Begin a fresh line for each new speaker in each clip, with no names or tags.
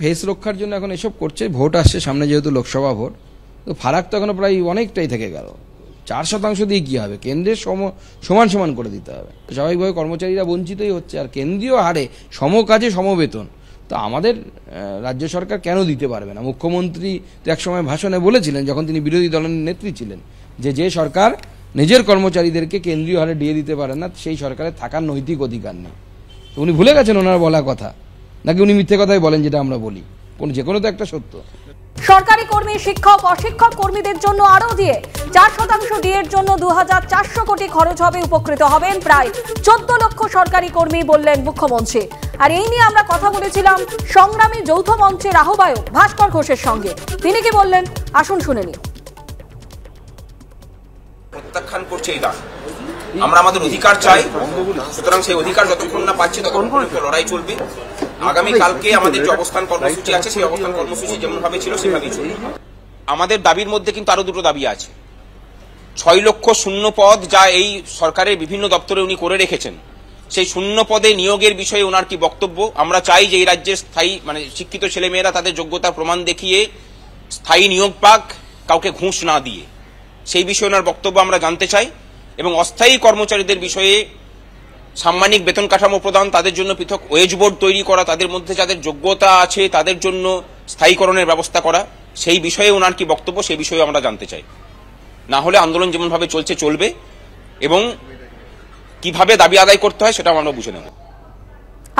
Face রক্ষার জন্য এখন এসব করছে। ভোট আসছে সামনে, যেহেতু লোকসভা ভোট, তো ফারাক তো এখনো প্রায় অনেকটাই থেকে গেল। 4% দিয়ে কী হবে? কেন্দ্রের সমান সমান করে দিতে হবে। স্বাভাবিকভাবে কর্মচারীরা বঞ্চিতই হচ্ছে, আর কেন্দ্রীয় হারে সমকাজে সমবেতন তো আমাদের রাজ্য সরকার কেন দিতে পারবে না? মুখ্যমন্ত্রী তো একসময় ভাষণে বলেছিলেন, যখন তিনি বিরোধী দলের নেত্রী ছিলেন, যে সরকার নিজের কর্মচারীদেরকে কেন্দ্রীয় হারে দিয়ে দিতে পারে না, সেই সরকারের থাকার নৈতিক অধিকার নেই। তো উনি ভুলে গেছেন ওনার বলা কথা, নাকি উনি মিথ্যে কথাই বলেন যেটা আমরা বলি? যে কোনো তো একটা সত্য।
সরকারি কর্মী, শিক্ষক, অশিক্ষক কর্মীদের জন্য আরও দিয়ে 4% ডিএর জন্য 2400 কোটি খরচ হবে। উপকৃত হবেন প্রায় 14 লক্ষ সরকারি কর্মী, বললেন মুখ্যমন্ত্রী। আর এই নিয়ে আমরা কথা বলেছিলাম সংগ্রামী যৌথ মঞ্চের আহ্বায়ক ভাস্কর ঘোষের সঙ্গে। তিনি কি বললেন আসুন শুনে নিন।
প্রত্যাখ্যান করছে এই দাবি। আমরা আমাদের অধিকার চাই, সুতরাং সেই অধিকার যতক্ষণ না পাচ্ছি ততক্ষণ লড়াই চলবে। আগামী কালকে আমাদের যে অবস্থান কর্মসূচি আছে, সেই অবস্থান কর্মসূচি যেমন ভাবে ছিল সেভাবেই চলবে। আমাদের দাবির মধ্যে কিন্তু আরো দুটো দাবি আছে। 6 লক্ষ শূন্য পদ যা এই সরকারের বিভিন্ন দপ্তরে উনি করে রেখেছেন, সেই শূন্য পদে নিয়োগের বিষয়ে ওনার কি বক্তব্য? আমরা চাই যে এই রাজ্যের স্থায়ী শিক্ষিত ছেলেমেয়েরা তাদের যোগ্যতার প্রমাণ দেখিয়ে স্থায়ী নিয়োগ পাক, কাউকে ঘুষ না দিয়ে। সেই বিষয়ে ওনার বক্তব্য আমরা জানতে চাই। এবং অস্থায়ী কর্মচারীদের বিষয়ে সাম্মানিক বেতন কাঠামো প্রদান, তাদের জন্য পৃথক ওয়েজ বোর্ড তৈরি করা, তাদের মধ্যে যাদের যোগ্যতা আছে তাদের জন্য স্থায়ীকরণের ব্যবস্থা করা, সেই বিষয়ে ওনার কি বক্তব্য সেই বিষয়ে আমরা জানতে চাই। না হলে আন্দোলন যেমনভাবে চলছে চলবে, এবং কিভাবে দাবি আদায় করতে হয় সেটা আমরা বুঝে নেব।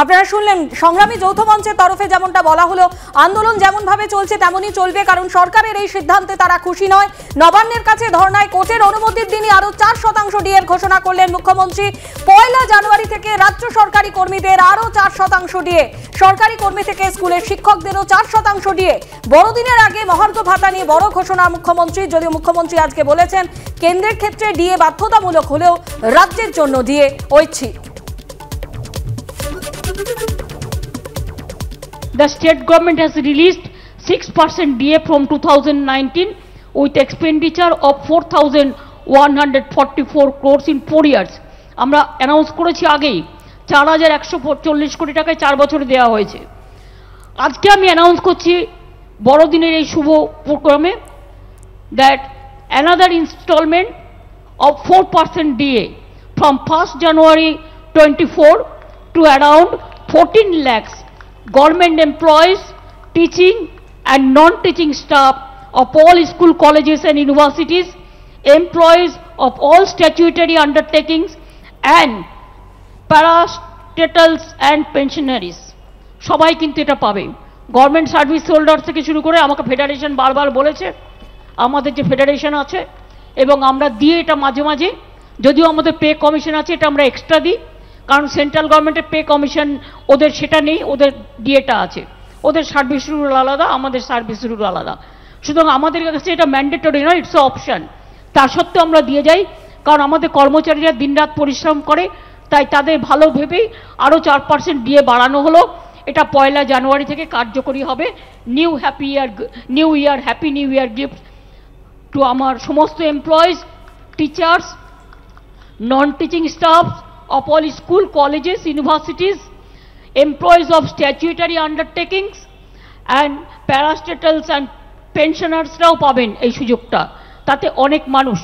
আপনারা শুনলেন সংগ্রামী যৌথ মঞ্চের তরফে যেমনটা বলা হলো, আন্দোলন যেমন ভাবে চলছে তেমনই চলবে, কারণ সরকারের এই সিদ্ধান্তে তারা খুশি নয়। নবান্নের কাছে ধর্নায় কোর্টের অনুমতির দিনই আরো 4% ডিএর ঘোষণা করলেন মুখ্যমন্ত্রী। 1 জানুয়ারি থেকে রাজ্য সরকারি কর্মীদের আরো 4% ডিএ, সরকারি কর্মী থেকে স্কুলের শিক্ষকদেরও 4% ডিএ। বড়দিনের আগে মহার্ঘ ভাতা নিয়ে বড় ঘোষণা মুখ্যমন্ত্রী। যদিও মুখ্যমন্ত্রী আজকে বলেছেন কেন্দ্রের ক্ষেত্রে ডিএ বাধ্যতামূলক হলেও রাজ্যের জন্য ডিএ ঐচ্ছিক।
The state government has released 6% DA from 2019 with expenditure of 4,144 crores in 4 years. আমরা অ্যানাউন্স করেছি আগেই 4140 কোটি টাকায় 4 বছরে দেওয়া হয়েছে। আজকে আমি অ্যানাউন্স করছি বড়দিনের এই শুভ প্রোগ্রামে that another installment of 4% DA from 1st January 24 to around 14 lakhs government employees, teaching and non-teaching staff of all school colleges and universities, employees of all statutory undertakings and parastatals and pensionaries. সবাই কিন্তু এটা পাবে। Government service holder থেকে শুরু করে আমাকে federation বারবার বলেছে, আমাদের যে ফেডারেশন আছে এবং আমরা দিয়ে এটা মাঝে মাঝে, যদিও আমাদের পে কমিশন আছে, এটা আমরা এক্সট্রা দিই, কারণ সেন্ট্রাল গভর্নমেন্টের পে কমিশন ওদের সেটা নেই, ওদের ডিএটা আছে। ওদের সার্ভিস রুল আলাদা, আমাদের সার্ভিস রুল আলাদা। সুতরাং আমাদের কাছে এটা ম্যান্ডেটরি নয়, ইটস অপশন। তার সত্ত্বেও আমরা দিয়ে যাই, কারণ আমাদের কর্মচারীরা দিনরাত পরিশ্রম করে, তাই তাদের ভালো ভেবেই আরও 4% ডিএ বাড়ানো হলো। এটা 1 জানুয়ারি থেকে কার্যকরী হবে। New year happy new year gift to আমার সমস্ত employees, teachers, non teaching staff of all school, colleges, universities, employees of statutory undertakings and parastatals and pensioners-রাও পাবেন এই সুযোগটা। তাতে অনেক মানুষ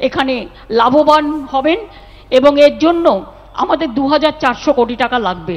এখানে লাভবান হবেন এবং এর জন্য আমাদের 2400 কোটি টাকা লাগবে।